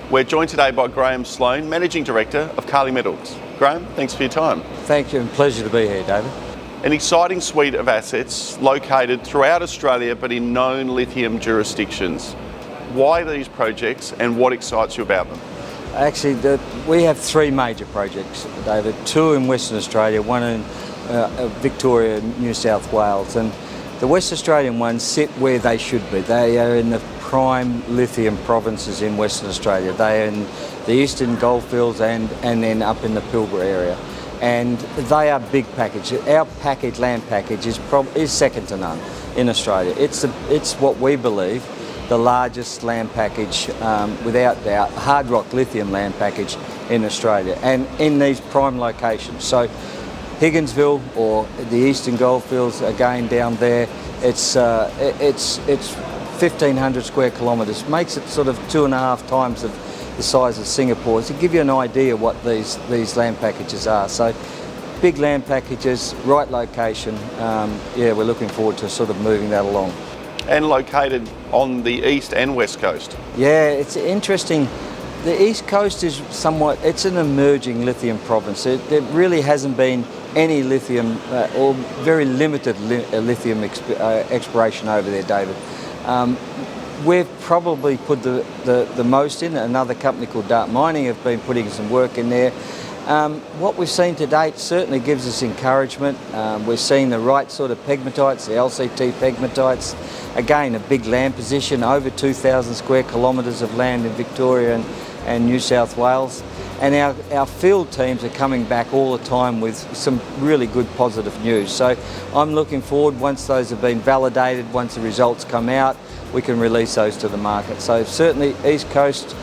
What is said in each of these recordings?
We're joined today by Graham Sloan, Managing Director of Carley Metals. Graham, thanks for your time. Thank you, and pleasure to be here, David. An exciting suite of assets located throughout Australia but in known lithium jurisdictions. Why these projects and what excites you about them? Actually, we have three major projects, David. Two in Western Australia, one in Victoria, New South Wales. And the West Australian ones sit where they should be. They are in the prime lithium provinces in Western Australia. They are in the Eastern Goldfields and then up in the Pilbara area. And they are big packages. Our land package is second to none in Australia. It's what we believe the largest land package, without doubt, hard rock lithium land package in Australia, and in these prime locations. So Higginsville or the Eastern Goldfields, again down there, it's 1,500 square kilometres, makes it sort of 2.5 times of the size of Singapore. To give you an idea what these land packages are. So big land packages, right location. We're looking forward to sort of moving that along. And located on the east and west coast. Yeah, it's interesting. The east coast is it's an emerging lithium province. There really hasn't been any lithium or very limited lithium exploration over there, David. We've probably put the most in. Another company called Dart Mining have been putting some work in there. What we've seen to date certainly gives us encouragement. We're seeing the right sort of pegmatites, the LCT pegmatites. Again, a big land position, over 2,000 square kilometres of land in Victoria and New South Wales. And our field teams are coming back all the time with some really good positive news. So I'm looking forward, once those have been validated, once the results come out, we can release those to the market. So certainly East Coast,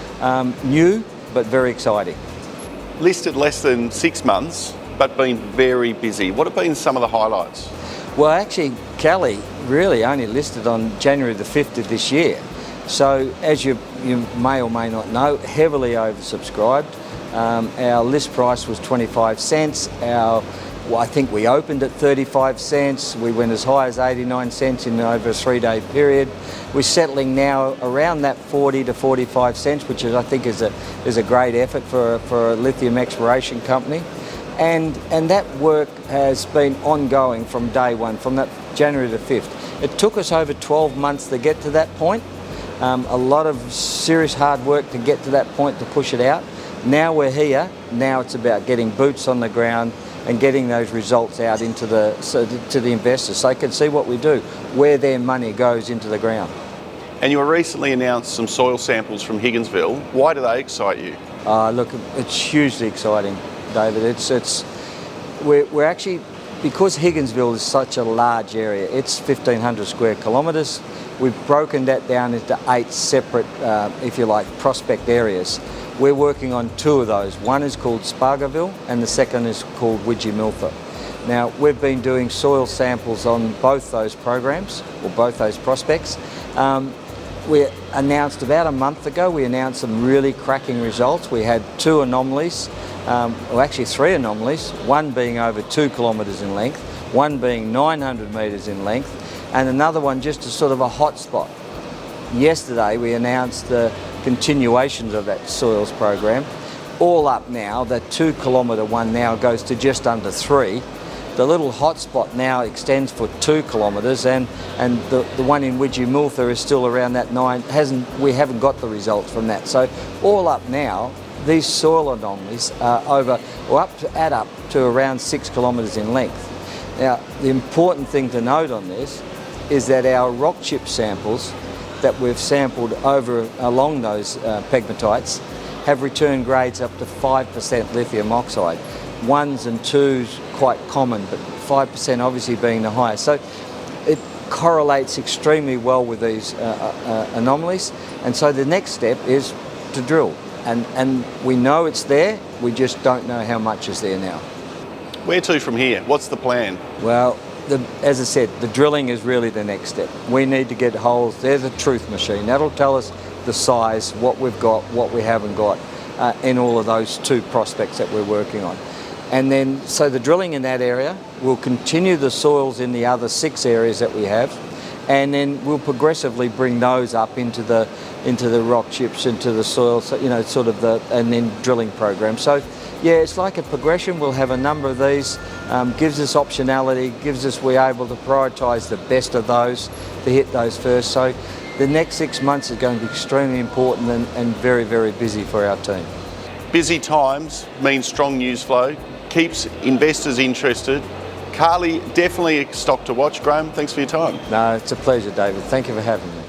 new but very exciting. Listed less than 6 months, but been very busy. What have been some of the highlights? Well, actually, Carley really only listed on January the 5th of this year. So, as you may or may not know, heavily oversubscribed. Our list price was 25 cents. I think we opened at 35 cents. We went as high as 89 cents in over a 3-day period. We're settling now around that 40 to 45 cents, which I think is a great effort for a lithium exploration company. And that work has been ongoing from day one, from that January the 5th. It took us over 12 months to get to that point. A lot of serious hard work to get to that point to push it out. Now we're here. Now it's about getting boots on the ground and getting those results out to the investors so they can see what we do, where their money goes into the ground. And you recently announced some soil samples from Higginsville. Why do they excite you? Look, it's hugely exciting, David. We're actually, because Higginsville is such a large area, it's 1,500 square kilometres. We've broken that down into 8 separate, if you like, prospect areas. We're working on 2 of those. One is called Spargoville and the second is called Widgie-Milford. Now, we've been doing soil samples on both those programs, or both those prospects. We announced about a month ago, we announced some really cracking results. We had 2 anomalies, actually 3 anomalies, one being over 2 kilometres in length, one being 900 metres in length, and another one just a sort of a hot spot. Yesterday we announced the continuations of that soils program. All up now, the 2 kilometre one now goes to just under 3. The little hotspot now extends for 2 kilometres, and the one in Widgie-Milford is still around that 9. We haven't got the results from that. So all up now, these soil anomalies add up to around 6 kilometres in length. Now, the important thing to note on this is that our rock chip samples that we've sampled along those pegmatites have returned grades up to 5% lithium oxide. 1s and 2s quite common, but 5% obviously being the highest. So it correlates extremely well with these anomalies. And so the next step is to drill. And we know it's there, we just don't know how much is there now. Where to from here? What's the plan? Well, as I said, the drilling is really the next step. We need to get holes. There's a truth machine. That'll tell us the size, what we've got, what we haven't got in all of those 2 prospects that we're working on. And then, so the drilling in that area will continue the soils in the other 6 areas that we have. and then we'll progressively bring those up into the rock chips, into the soil, so, you know, sort of and then drilling program. So yeah, it's like a progression. We'll have a number of these, gives us optionality, we're able to prioritise the best of those to hit those first. So the next 6 months is going to be extremely important and very, very busy for our team. Busy times means strong news flow, keeps investors interested. Carley, definitely a stock to watch. Graham, thanks for your time. No, it's a pleasure, David. Thank you for having me.